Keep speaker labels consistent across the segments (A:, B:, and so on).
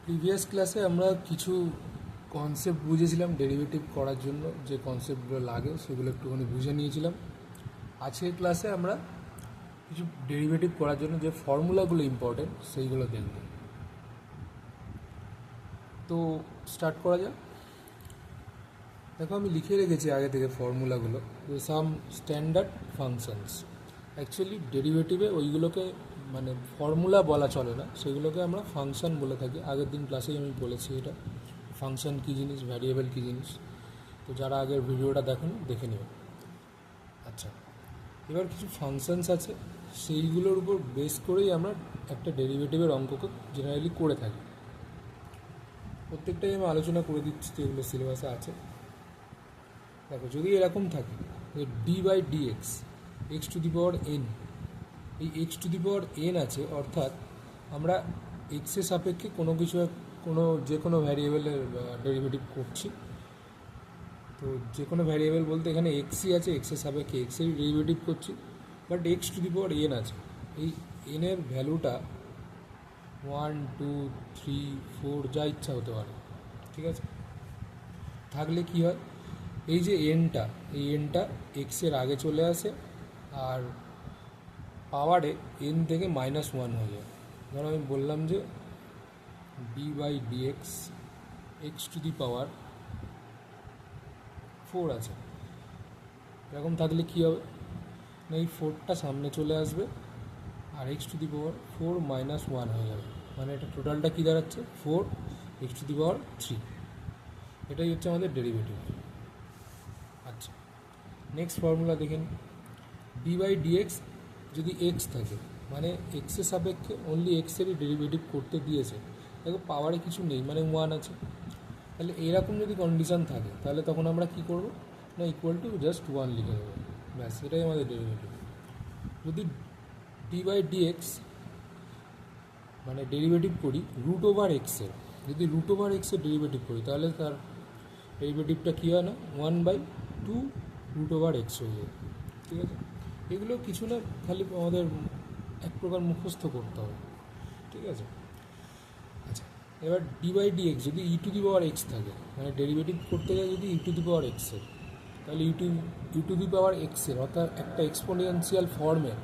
A: Previous ক্লাসে আমরা কিছু কনসেপ্ট বুঝেছিলাম ডেরিভেটিভ করার জন্য যে কনসেপ্টগুলো লাগে সেগুলো একটুখানি বুঝে নিয়েছিলাম। আজকের ক্লাসে আমরা কিছু ডেরিভেটিভ করার জন্য যে ফর্মুলাগুলো ইম্পর্টেন্ট সেইগুলো দেখব। তো স্টার্ট করা যাক। দেখো আমি লিখে রেখেছি আগে থেকে ফর্মুলাগুলো, যে সাম স্ট্যান্ডার্ড ফাংশনস। অ্যাকচুয়ালি ডেরিভেটিভে ওইগুলোকে মানে ফর্মুলা বলা চলে না, সেগুলোকে আমরা ফাংশন বলে থাকি। আগের দিন ক্লাসেই আমি বলেছি এটা ফাংশন কী জিনিস, ভ্যারিয়েবল কী জিনিস। তো যারা আগের ভিডিওটা দেখে নিও। আচ্ছা, এবার কিছু ফাংশনস আছে, সেইগুলোর উপর বেস করেই আমরা একটা ডেরিভেটিভের অঙ্ককে জেনারেলি করে থাকি। প্রত্যেকটাই আমি আলোচনা করে দিচ্ছি, যেগুলো সিলেবাসে আছে। দেখো, যদি এরকম থাকে যে D by D x to the power n, এই x to the power n আছে, অর্থাৎ আমরা এক্সের সাপেক্ষে যে কোনো ভ্যারিয়েবলের ডেরিভেটিভ করছি। তো যে কোনো ভ্যারিয়েবল বলতে এখানে এক্সই আছে, এক্সের সাপেক্ষে এক্সের ডেরিভেটিভ করছি, but x to the power n আছে। এই এনের ভ্যালুটা 1, 2, 3, 4 যা ইচ্ছা হতে পারে, ঠিক আছে। থাকলে কি হয়, এই যে এনটা এক্সের আগে চলে আসে, আর পাওয়ারে এন থেকে -1 হয়ে যায়। ধরো আমি বললাম যে D by D x to the power 4 আছে। এরকম থাকলে কী হবে না, এই 4টা সামনে চলে আসবে আর এক্স টু দি পাওয়ার 4 -1 হয়ে যাবে। মানে এটা টোটালটা কী দাঁড়াচ্ছে, 4 এক্স টু দি পাওয়ার 3। এটাই হচ্ছে আমাদের ডেরিভেটিভ। আচ্ছা, নেক্সট ফর্মুলা দেখেন। ডি বাই ডিএক্স যদি এক্স থাকে, মানে এক্সের সাপেক্ষে অনলি এক্সেরই ডেরিভেটিভ করতে দিয়েছে, দেখো পাওয়ারে কিছু নেই, মানে 1 আছে। তাহলে এরকম যদি কন্ডিশান থাকে, তাহলে তখন আমরা কী করবো না, ইকুয়াল টু জাস্ট 1 লিখে দেবো, ব্যাস, এটাই আমাদের ডেরিভেটিভ। যদি ডি বাই ডিএক্স মানে ডেরিভেটিভ করি রুট ওভার এক্সের, যদি রুট ওভার এক্সের ডেরিভেটিভ করি, তাহলে তার ডেরিভেটিভটা কী হয় না, 1/2 রুট ওভার এক্স হয়ে যায়, ঠিক আছে। এগুলো কিছু না, খালি আমাদের এক প্রকার মুখস্থ করতে হবে, ঠিক আছে। আচ্ছা, এবার ডি বাই ডি এক্স যদি ই টু দি পাওয়ার এক্স থাকে, মানে ডেরিভেটিভ করতে যায় যদি ই টু দি পাওয়ার এক্সের, তাহলে ই টু দি পাওয়ার এক্সের অর্থাৎ একটা এক্সপোনেনশিয়াল ফর্মের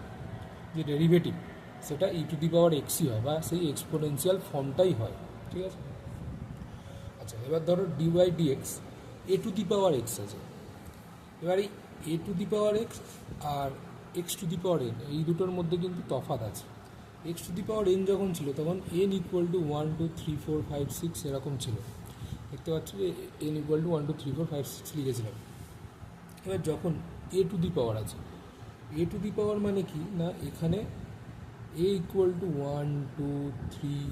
A: যে ডেরিভেটিভ, সেটা ই টু দি পাওয়ার এক্সই হয়, বা সেই এক্সপোনেনশিয়াল ফর্মটাই হয়, ঠিক আছে। আচ্ছা, এবার ধরো d by D x a to the power x আছে। এবার এই a to the power x আর x to the power n, এই দুটোর মধ্যে কিন্তু তফাৎ আছে। X to the power n যখন ছিল, তখন এন ইকুয়াল টু 1, 2, 3, 4, 5, 6 এরকম ছিল। দেখতে পাচ্ছ যে এন ইকুয়াল টু 1, 2, 3, 4, 5, 6 লিখেছিলাম। এবার যখন এ টু দি পাওয়ার আছে, এ টু দি পাওয়ার মানে কি না, এখানে a equal to 1, 2, 3,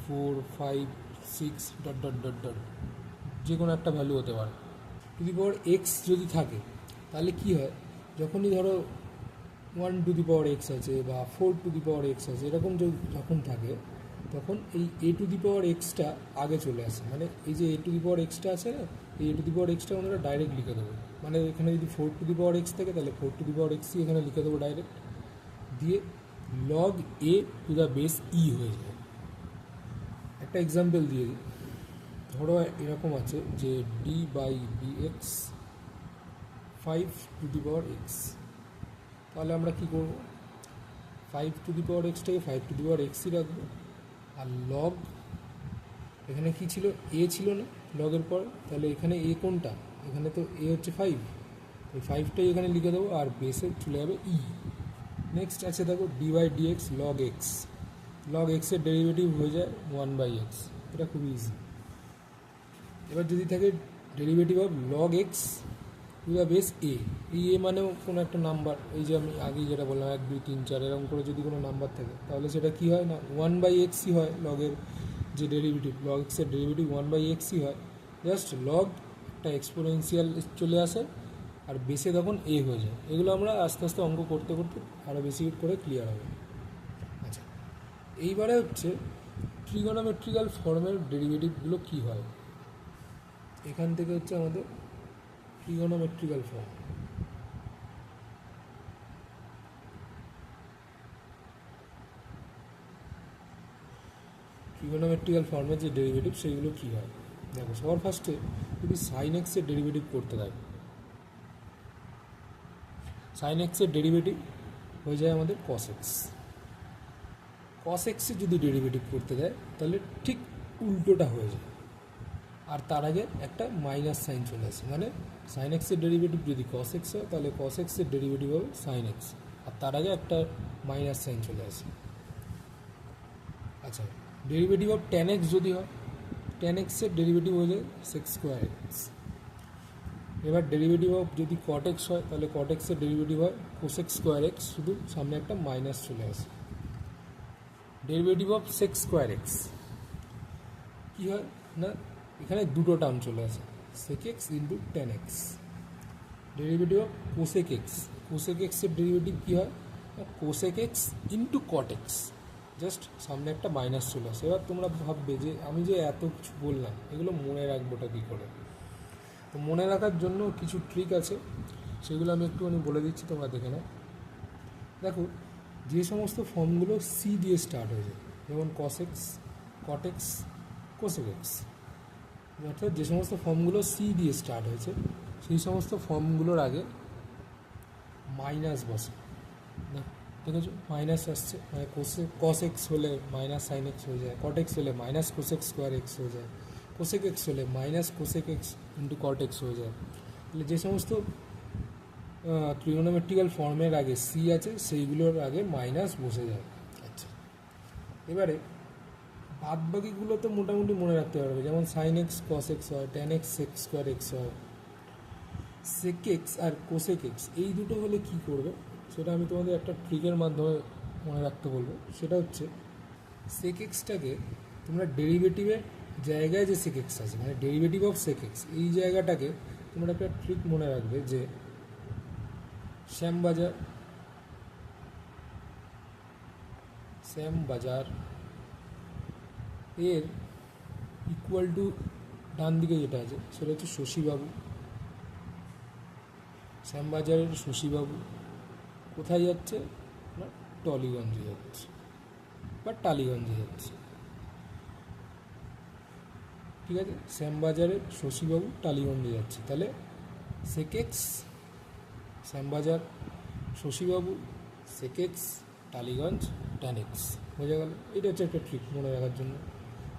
A: 4, 5, 6 dot dot dot dot, যে কোনো একটা ভ্যালু হতে পারে। টু দি পাওয়ার এক্স যদি থাকে, তাহলে কি হয়, যখনই ধরো 1 টু দি পাওয়ার এক্স আছে বা 4 টু দি পাওয়ার এক্স আছে, এরকম যখন থাকে, তখন এই a to the power extra আগে চলে আসে। মানে এই যে এ টু দি পাওয়ার এক্সটা আছে না, এই a to the power extra আমরা ডাইরেক্ট লিখে দেবো। মানে এখানে যদি 4 টু দি পাওয়ার এক্স থাকে, তাহলে 4 টু দি পাওয়ার এক্সই এখানে লিখে দেবো ডাইরেক্ট, দিয়ে log a to the base e হয়ে যায়। একটা এক্সাম্পল দিয়ে দিই। ধরো এরকম আছে যে D by D X 5 to the power X. তাহলে আমরা কী করবো, 5 to the power এক্সটাকে 5 to the পাওয়ার এক্সই রাখবো, আর লগ এখানে কি ছিল, এ ছিল না লগের পর, তাহলে এখানে এ কোনটা, এখানে তো এ হচ্ছে 5, এই 5টাই এখানে লিখে দেবো, আর বেসে চলে যাবে ই। নেক্সট আছে দেখো d by D x log এক্সের ডেরিভেটিভ হয়ে যায় 1/x। এটা খুব ইজি। এবার যদি থাকে derivative of log x to the base a, এই এ মানেও কোনো একটা নাম্বার, এই যে আমি আগেই যেটা বললাম 1, 2, 3, 4 এরকম করে যদি কোনো নাম্বার থাকে, তাহলে সেটা কী হয় না, 1/xই হয়। লগের যে ডেরিভেটিভ, লগ এক্সের ডেরিভেটিভ 1/xই হয়। জাস্ট লগ একটা এক্সপোনেনশিয়াল চলে আসে, আর বেসে তখন এ হয়ে যায়। এগুলো আমরা আস্তে আস্তে অঙ্ক করতে করতে আরও বেশি করে ক্লিয়ার হবে। আচ্ছা, এইবারে হচ্ছে ট্রিগোনোমেট্রিক্যাল ফর্মের ডেরিভেটিভগুলো কী হয়। এখান থেকে হচ্ছে আমাদের ট্রিগোনোমেট্রিক্যাল ফর্ম। ট্রিগোনোমেট্রিক্যাল ফর্মের যে ডেরিভেটিভ সেইগুলো কী হয় দেখো। সবার ফার্স্টে যদি সাইন এক্সের ডেরিভেটিভ করতে দেয়, সাইন এক্সের ডেরিভেটিভ হয়ে যায় আমাদের কস এক্স। কস এক্সের যদি ডেরিভেটিভ করতে দেয় তাহলে ঠিক উল্টোটা হয়ে যায়, আর তার আগে একটা মাইনাস সাইন চলে আসে, মানে সাইন এক্সের ডেরিভেটিভ যদি কস এক্স হয় তাহলে কস এক্সের ডেরিভেটিভ হবে সাইন এক্স, আর তার আগে একটা মাইনাস সাইন চলে আসে। আচ্ছা, ডেরিভেটিভ অফ টেন এক্স যদি হয়, টেন এক্সের ডেরিভেটিভ হয়ে যায় সেক্স স্কোয়ার এক্স। এবার ডেরিভেটিভ অফ যদি কট এক্স হয় তাহলে কট এক্সের ডেরিভেটিভ হয় কোসেক্স স্কোয়ার এক্স, শুধু সামনে একটা মাইনাস চলে আসে। Derivative of sec square x কী হয় না, এখানে দুটো টার্ম চলে আসে, sec x into tan x. Derivative of cosec x, cosec এক্সের ডেরিভেটিভ কী হয়, cosec x into cot x, just সামনে একটা মাইনাস চলে আসে। এবার তোমরা ভাববে যে আমি যে এত কিছু বললাম এগুলো মনে রাখবোটা কী করে। তো মনে রাখার জন্য কিছু ট্রিক আছে, সেগুলো আমি একটুখানি বলে দিচ্ছি, তোমরা দেখে নাও। দেখো, যে সমস্ত ফর্মগুলো সি দিয়ে স্টার্ট হয়ে যায়, যেমন cos x, cot x, cosec x, অর্থাৎ যে সমস্ত ফর্মগুলো সি দিয়ে স্টার্ট হয়েছে সেই সমস্ত ফর্মগুলোর আগে মাইনাস বসে। দেখেছো মাইনাস আসছে, মানে কস এক্স হলে মাইনাস সাইন এক্স হয়ে যায়, কট এক্স হলে মাইনাস কোসেক স্কোয়ার এক্স হয়ে যায়, কোসেক এক্স হলে minus cosec x into cot x হয়ে যায়। তাহলে যে সমস্ত ট্রিগোনোমেট্রিক্যাল ফর্মের আগে সি আছে সেইগুলোর আগে মাইনাস বসে যায়। আচ্ছা, এবারে বাদ বাকিগুলো তো মোটামুটি মনে রাখতে পারবে, যেমন সাইন এক্স কস এক্স হয়, ten x sex square x হয়, সেক এক্স আর কোসেক এক্স এই দুটো হলে কী করবে সেটা আমি তোমাদের একটা ট্রিকের মাধ্যমে মনে রাখতে বলবো। সেটা হচ্ছে সেক এক্সটাকে তোমরা ডেরিভেটিভের জায়গায় যে সেক এক্স আছে, মানে ডেরিভেটিভ অফ সেক এক্স, এই জায়গাটাকে তোমরা একটা ট্রিক মনে রাখবে যে শ্যামবাজার এর ইকুয়াল টু ডান দিকে যেটা আছে সেটা হচ্ছে শশীবাবু। শ্যামবাজারের শশীবাবু কোথায় যাচ্ছে না, টলিগঞ্জে যাচ্ছে বা টালিগঞ্জে যাচ্ছে। ঠিক আছে, শ্যামবাজারের শশীবাবু টালিগঞ্জে যাচ্ছে, তাহলে sec X Shyambazar Shashibabu, sec X Tollygunge, tan X, বোঝা গেল। এটা হচ্ছে একটা ট্রিক মনে রাখার জন্য।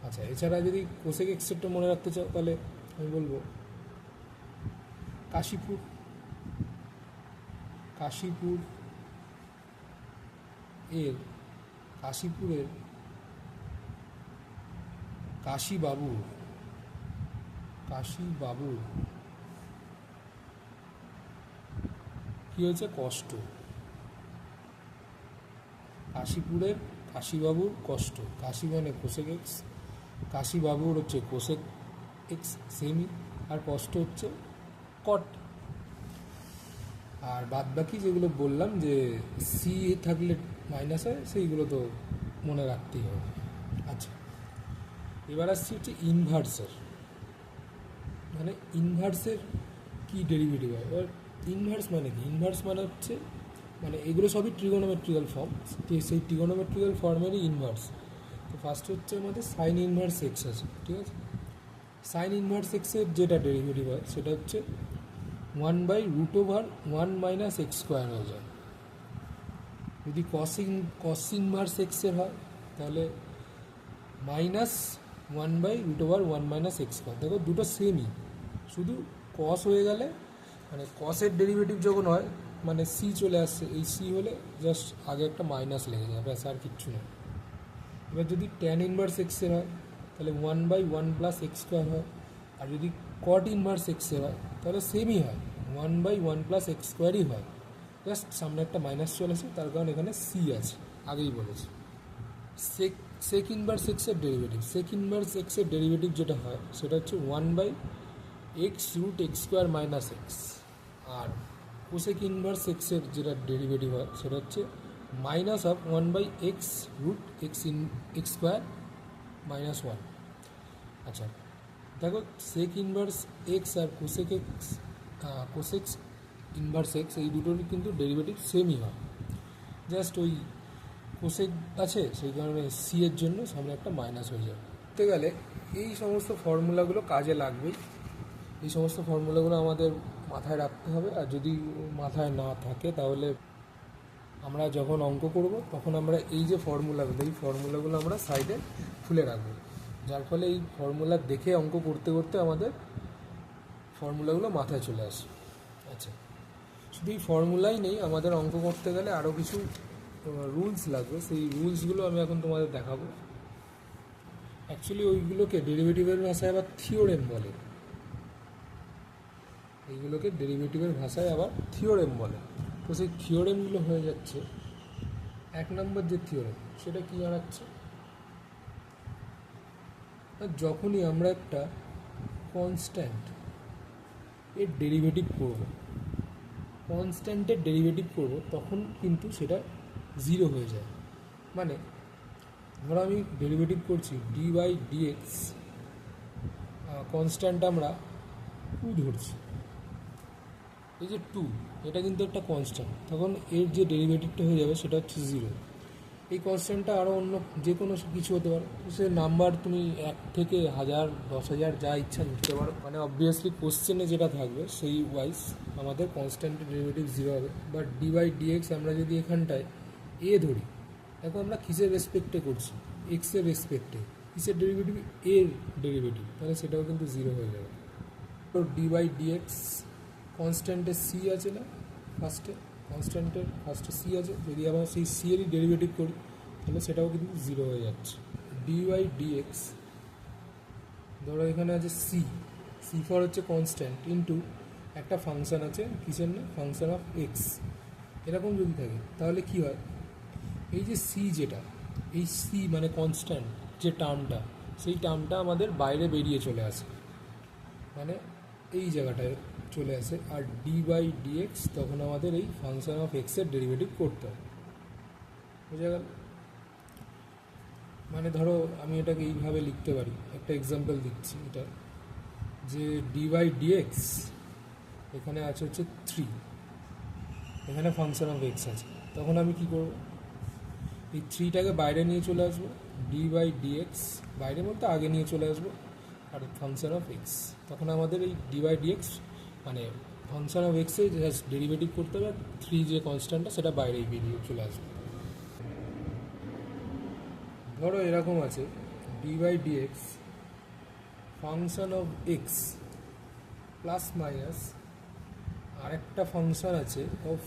A: আচ্ছা, এছাড়া যদি কোসেক এক্সেরটা মনে রাখতে চাও তাহলে আমি বলবো কাশীপুর এর কাশীপুরের কাশীবাবুর কী হয়েছে, কষ্ট। কাশীপুরের কাশীবাবুর কষ্ট, কাশী মানে কোসেক এক্স, কাশীবাবুর হচ্ছে কোসেক এক্স সেমি, আর কষ্ট হচ্ছে কট। আর বাদ বাকি যেগুলো বললাম যে সি থাকলে মাইনাস হয় সেইগুলো তো মনে রাখতেই হবে। আচ্ছা, এবার আসছি হচ্ছে ইনভার্সের, মানে ইনভার্সের কী ডেরিভেটিভ হয়। এবার ইনভার্স মানে কি, ইনভার্স মানে হচ্ছে মানে এগুলো সবই ট্রিগোনোমেট্রিক্যাল ফর্ম, সেই ট্রিগোনোমেট্রিক্যাল ফর্মেরই ইনভার্স। তো ফার্স্ট হচ্ছে আমাদের সাইন ইনভার্স এক্স আছে, ঠিক আছে। সাইন ইনভার্স এক্সের যেটা ডেরিভেটিভ হয় সেটা হচ্ছে 1/√1 মাইনাস এক্স স্কোয়ার হয়ে যায়। যদি কস ইনভার্স এক্সের হয় তাহলে -1/√1 মাইনাস এক্স স্কোয়ার। দেখো দুটো সেমই, শুধু কস হয়ে গেলে মানে কসের ডেরিভেটিভ যখন হয় মানে সি চলে আসছে, এই সি হলে জাস্ট আগে একটা মাইনাস লেগে যায়, ব্যাস আর কিচ্ছু না। এবার যদি ট্যান ইনভার্স এক্সের হয় তাহলে 1/1 প্লাস এক্স স্কোয়ার হয়, আর যদি কট ইনভার্স এক্সের হয় তাহলে সেমই হয়, 1/1 প্লাস এক্স স্কোয়ারই হয়, জাস্ট সামনে একটা মাইনাস চলে আসে, তার কারণ এখানে সি আছে, আগেই বলেছি। সেক ইনভার্স এক্সের ডেরিভেটিভ যেটা হয় সেটা হচ্ছে 1/x√x স্কোয়ার মাইনাস এক্স, আর কোসেক ইনভার্স এক্সের যেটা ডেরিভেটিভ হয় সেটা হচ্ছে -1/x√x স্কোয়ার মাইনাস 1। আচ্ছা, দেখো সেক ইনভার্স এক্স আর কোসেক ইনভার্স এক্স এই দুটোরই কিন্তু ডেরিভেটিভ সেমই হয়, জাস্ট ওই কোসেক আছে, সেই কারণে সি এর জন্য সামনে একটা মাইনাস হয়ে যাবে। করতে গেলে এই সমস্ত ফর্মুলাগুলো কাজে লাগবেই, এই সমস্ত ফর্মুলাগুলো আমাদের মাথায় রাখতে হবে। আর যদি মাথায় না থাকে তাহলে আমরা যখন অঙ্ক করব তখন আমরা এই যে ফর্মুলাগুলো, এই ফর্মুলাগুলো আমরা সাইডে খুলে রাখবো, যার ফলে এই ফর্মুলা দেখে অঙ্ক করতে করতে আমাদের ফর্মুলাগুলো মাথায় চলে আসে। আচ্ছা, শুধু এই ফর্মুলাই নেই, আমাদের অঙ্ক করতে গেলে আরও কিছু রুলস লাগবে। সেই রুলসগুলো আমি এখন তোমাদের দেখাবো। অ্যাকচুয়ালি ওইগুলোকে ডেরিভেটিভের ভাষায় আবার থিওরেম বলে, এইগুলোকে ডেরিভেটিভের ভাষায় আবার থিওরেম বলে। তো সেই থিওরেমগুলো হয়ে যাচ্ছে, 1 নম্বর যে থিওরেম সেটা কী দাঁড়াচ্ছে, যখনই আমরা একটা কনস্ট্যান্ট এর ডেরিভেটিভ করব, কনস্ট্যান্টের ডেরিভেটিভ করব, তখন কিন্তু সেটা 0 হয়ে যায়। মানে ধরো আমি ডেরিভেটিভ করছি dy/dx, কনস্ট্যান্ট আমরা 2 ধরছি, এই যে 2, এটা কিন্তু একটা কনস্ট্যান্ট, তখন এর যে ডেরিভেটিভটা হয়ে যাবে সেটা হচ্ছে 0। এই কনস্ট্যান্টটা আরও অন্য যে কোনো কিছু হতে পারে, সে নাম্বার তুমি 1 থেকে 1000, 10,000 যা ইচ্ছা নিতে পারো। মানে অবভিয়াসলি কোশ্চেনে যেটা থাকবে সেই ওয়াইজ আমাদের কনস্ট্যান্টের ডেরিভেটিভ 0 হবে। বাট dy/dx আমরা যদি এখানটায় এ ধরি, দেখো আমরা কিসের রেসপেক্টে করছি, এক্সের রেসপেক্টে, কিসের ডেরিভেটিভ, এর ডেরিভেটিভ, তাহলে সেটাও কিন্তু 0 হয়ে যাবে। তো dy/dx কনস্ট্যান্টের সি আছে না, কনস্ট্যান্টের ফার্স্টে সি আছে, যদি আমরা সেই সি এরই ডেরিভেটিভ করি তাহলে সেটাও কিন্তু 0 হয়ে যাচ্ছে। dy/dx ধরো এখানে আছে সি ফর হচ্ছে কনস্ট্যান্ট ইন্টু একটা ফাংশান আছে, কিসের না, ফাংশন অফ এক্স। এরকম যদি থাকে তাহলে কি হয়, এই যে সি যেটা, এই সি মানে কনস্ট্যান্ট যে টার্মটা, সেই টার্মটা আমাদের বাইরে বেরিয়ে চলে আসে, মানে এই জায়গাটায় চলে আসে। আর dy/dx তখন আমাদের এই ফাংশন অফ এক্সের ডেরিভেটিভ করতে হবে, বুঝা গেল? মানে ধরো আমি এটাকে এইভাবে লিখতে পারি, একটা এক্সাম্পল দিচ্ছি এটা, যে dy/dx এখানে আছে হচ্ছে 3, এখানে ফাংশন অফ এক্স আছে, তখন আমি কি করব, এই 3টাকে বাইরে নিয়ে চলে আসবো, dy/dx বাইরে বলতে আগে নিয়ে চলে আসবো, আর ফাংশন অফ এক্স, তখন আমাদের এই dy/dx মানে ফাংশন অফ এক্সে জাস্ট ডেরিভেটিভ করতে হবে, 3 যে কনস্ট্যান্টটা সেটা বাইরেই বেরিয়ে চলে আসবে। ধরো এরকম আছে dy/dx function of x plus minus আরেকটা ফাংশন আছে অফ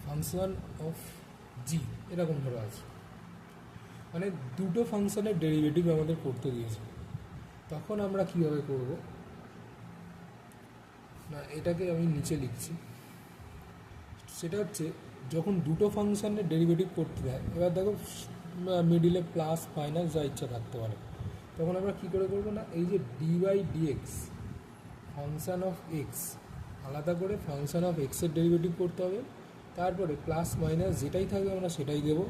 A: ফাংশন অফ জি, এরকম ধরো আছে, মানে দুটো ফাংশনের ডেরিভেটিভ আমাদের করতে দিয়েছে। তখন আমরা কীভাবে করব না, এটাকে আমি নিচে লিখছি, সেটা হচ্ছে যখন দুটো ফাংশনের ডেরিভেটিভ করতে দেয়, এবার দেখো মিডিলে প্লাস মাইনাস যা ইচ্ছা থাকতে পারে, তখন আমরা কী করে করবো না, এই যে dy/dx ফাংশন অফ এক্স আলাদা করে ফাংশন অফ এক্সের ডেরিভেটিভ করতে হবে, তারপরে প্লাস মাইনাস যেটাই থাকবে আমরা সেটাই দেবো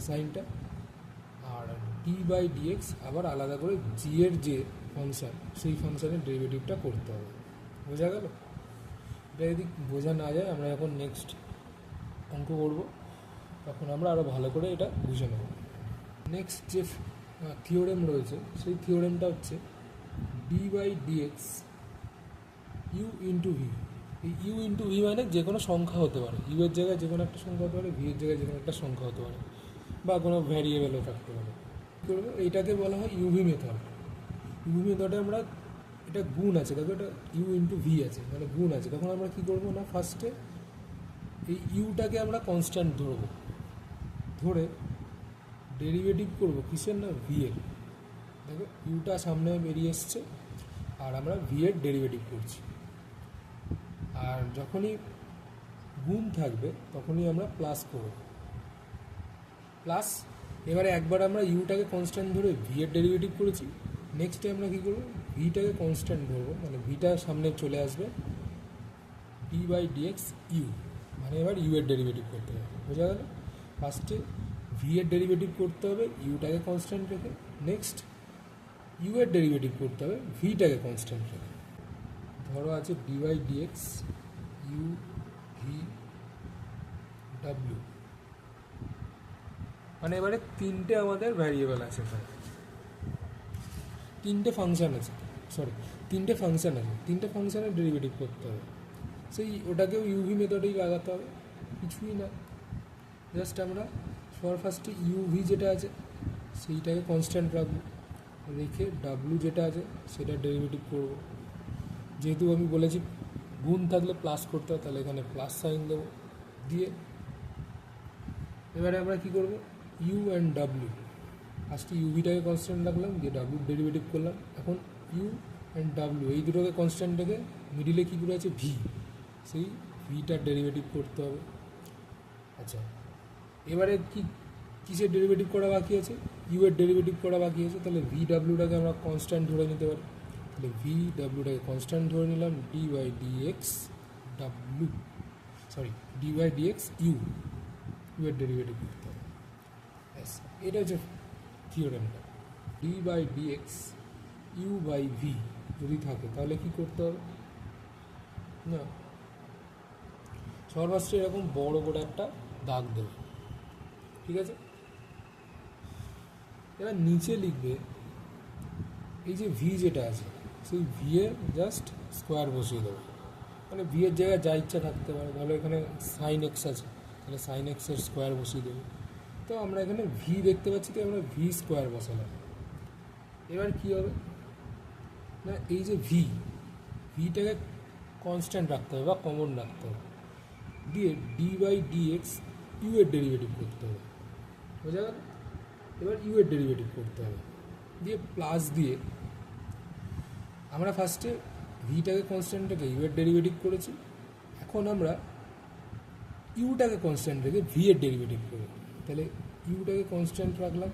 A: সাইনটা, আর dy/dx আবার আলাদা করে জি এর যে ফাংশন সেই ফাংশনের ডেরিভেটিভটা করতে হবে। বোঝা গেল? এটা যদি বোঝা না যায়, আমরা এখন নেক্সট অঙ্ক করব, তখন আমরা আরও ভালো করে এটা বুঝে নেব। নেক্সট যে থিওরেম রয়েছে সেই থিওরেমটা হচ্ছে dy/dx ইউ ইন্টু ভি। এই ইউ ইন্টু ভি মানে যে কোনো সংখ্যা হতে পারে, ইউ এর জায়গায় যে কোনো একটা সংখ্যা হতে পারে, ভি এর জায়গায় যে কোনো একটা সংখ্যা হতে পারে, বা কোনো ভ্যারিয়েবলও থাকতে পারে। কী করবো, এইটাকে বলা হয় ইউভি মেথড। ইউভি মেথডে আমরা, এটা গুণ আছে, দেখো এটা ইউ ইন্টু ভি আছে, মানে গুণ আছে, তখন আমরা কী করবো না, ফার্স্টে এই ইউটাকে আমরা কনস্ট্যান্ট ধরবো, ধরে ডেরিভেটিভ করবো কিসের না, ভি এর। দেখো ইউটা সামনে বেরিয়ে এসছে আর আমরা ভি এর ডেরিভেটিভ করছি। আর যখনই গুণ থাকবে তখনই আমরা প্লাস করব, প্লাস এবারে একবার আমরা ইউটাকে কনস্ট্যান্ট ধরে ভি এর ডেরিভেটিভ করেছি, নেক্সটে আমরা কী করবো, ভিটাকে কনস্ট্যান্ট ধরবো, মানে ভিটা সামনে চলে আসবে, dy/dx ইউ, মানে এবার ইউ এর ডেরিভেটিভ করতে হবে। বোঝা গেল? ফার্স্টে ভি এর ডেরিভেটিভ করতে হবে ইউটাকে কনস্ট্যান্ট রেখে, নেক্সট ইউ এর ডেরিভেটিভ করতে হবে ভিটাকে কনস্ট্যান্ট রেখে। ধরো আছে dy/dx ইউ ভি ডাব্লিউ, মানে এবারে তিনটে আমাদের ভ্যারিয়েবল আছে এখানে, তিনটে ফাংশান আছে, তিনটে ফাংশানের ডেরিভেটিভ করতে হবে। সেই ওটাকেও ইউভি মেথডেই লাগাতে হবে, কিছুই না, জাস্ট আমরা সবার ফার্স্টে ইউভি যেটা আছে সেইটাকে কনস্ট্যান্ট রাখবো, রেখে ডাব্লু যেটা আছে সেটা ডেরিভেটিভ করব। যেহেতু আমি বলেছি গুণ থাকলে প্লাস করতে হয়, তাহলে এখানে প্লাস সাইন দেবো, দিয়ে এবারে আমরা কী করবো, ইউ অ্যান্ড ডাব্লিউ, ফার্স্টে ইউভিটাকে কনস্ট্যান্ট রাখলাম, দিয়ে ডাব্লিউ ডেরিভেটিভ করলাম। এখন ইউ অ্যান্ড ডাব্লিউ এই দুটোকে কনস্ট্যান্ট রেখে মিডিলে কী করে আছে ভি, সেই ভিটার ডেরিভেটিভ করতে হবে। আচ্ছা, এবারে কিসের ডেরিভেটিভ করা বাকি আছে, ইউ এর ডেরিভেটিভ করা বাকি আছে, তাহলে ভি ডাব্লিউটাকে আমরা কনস্ট্যান্ট ধরে নিতে পারি। তাহলে ভি ডাব্লিউটাকে কনস্ট্যান্ট ধরে নিলাম, d by D x u, u এর ডেরিভেটিভ করতে হবে। ব্যাস, এটা হচ্ছে থিওরেমটা। D by D x u by v যদি থাকে তাহলে কি করতে হবে না, সর্বাস্ত্র এরকম বড় করে একটা দাগ দেবে, ঠিক আছে। এবার নিচে লিখবে এই যে ভি যেটা আছে সেই ভি এর জাস্ট স্কোয়ার বসিয়ে দেবে, মানে ভি এর জায়গায় যা ইচ্ছা থাকতে পারে, ধরো এখানে সাইন এক্স আছে তাহলে সাইন এক্সের স্কোয়ার বসিয়ে দেবে। তো আমরা এখানে ভি দেখতে পাচ্ছি, তো আমরা ভি স্কোয়ার বসালাম। এবার কী হবে না, এই যে ভিটাকে কনস্ট্যান্ট রাখতে হবে বা কমন রাখতে হবে, দিয়ে D by D x U এর ডেরিভেটিভ করতে হবে, বোঝা গেল। এবার ইউ এর ডেরিভেটিভ করতে হবে, দিয়ে প্লাস দিয়ে আমরা ফার্স্টে ভিটাকে কনস্ট্যান্ট রেখে ইউ এর ডেরিভেটিভ করেছি, এখন আমরা ইউটাকে কনস্ট্যান্ট রেখে ভি এর ডেরিভেটিভ করি। তাহলে ইউটাকে কনস্ট্যান্ট রাখলাম,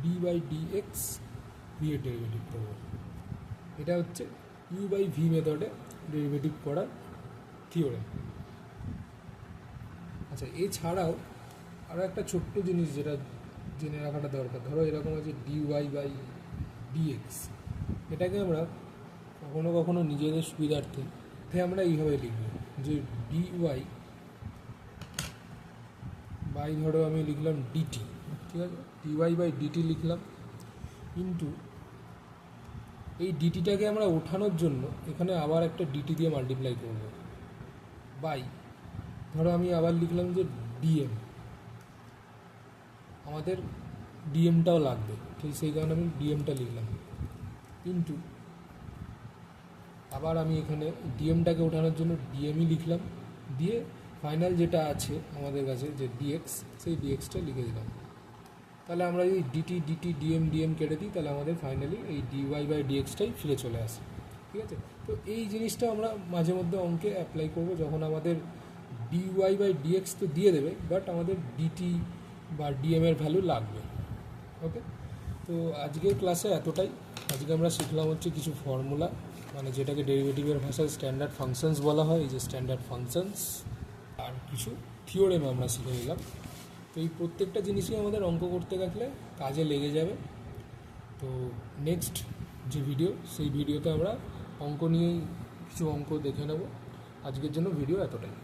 A: D by D X V এর ডেরিভেটিভ করব। এটা হচ্ছে ইউ বাই ভি মেথডে ডেরিভেটিভ করার থিওরেম। আচ্ছা, এছাড়াও আরও একটা ছোট্ট জিনিস যেটা জেনে রাখাটা দরকার, ধরো এরকম আছে D Y by D X, এটাকে আমরা কখনো কখনো নিজেদের সুবিধার্থে আমরা এইভাবে লিখব যে ডি ওয়াই বাই, ধরো আমি লিখলাম ডিটি, ঠিক আছে, ডি ওয়াই বাই ডিটি লিখলাম, ইন্টু এই ডিটিটাকে আমরা ওঠানোর জন্য এখানে আবার একটা ডিটি দিয়ে মাল্টিপ্লাই করব, বাই ধরো আমি আবার লিখলাম যে ডিএম, আমাদের ডিএমটাও লাগবে, ঠিক সেই কারণে আমি ডিএমটা লিখলাম, ইন্টু আবার আমি এখানে ডিএমটাকে ওঠানোর জন্য ডিএমই লিখলাম, দিয়ে ফাইনাল যেটা আছে আমাদের কাছে যে ডিএক্স, সেই ডিএক্সটা লিখে দিলাম। তাহলে আমরা যদি ডিটি ডিএম কেটে দিই তাহলে আমাদের ফাইনালি এই ডিওয়াই বাই ডিএক্সটাই ফিরে চলে আসে, ঠিক আছে। তো এই জিনিসটা আমরা মাঝে মধ্যে অঙ্কে অ্যাপ্লাই করব, যখন আমাদের ডিওয়াই বাই ডিএক্স তো দিয়ে দেবে, বাট আমাদের ডিটি বা ডিএম এর ভ্যালু লাগবে। ওকে, তো আজকের ক্লাসে এতটাই। আজকে আমরা শিখলাম হচ্ছে কিছু ফর্মুলা, মানে যেটাকে ডেরিভেটিভের ভাষায় স্ট্যান্ডার্ড ফাংশনস বলা হয়, এই যে স্ট্যান্ডার্ড ফাংশনস, আর কিছু থিওরেম আমরা শিখে নিলাম। তো এই প্রত্যেকটা জিনিসই আমাদের অঙ্ক করতে গেলে কাজে লেগে যাবে। তো নেক্সট যে ভিডিও, সেই ভিডিওতে আমরা অঙ্ক নিয়েই কিছু অঙ্ক দেখে নেব। আজকের জন্য ভিডিও এতটাই।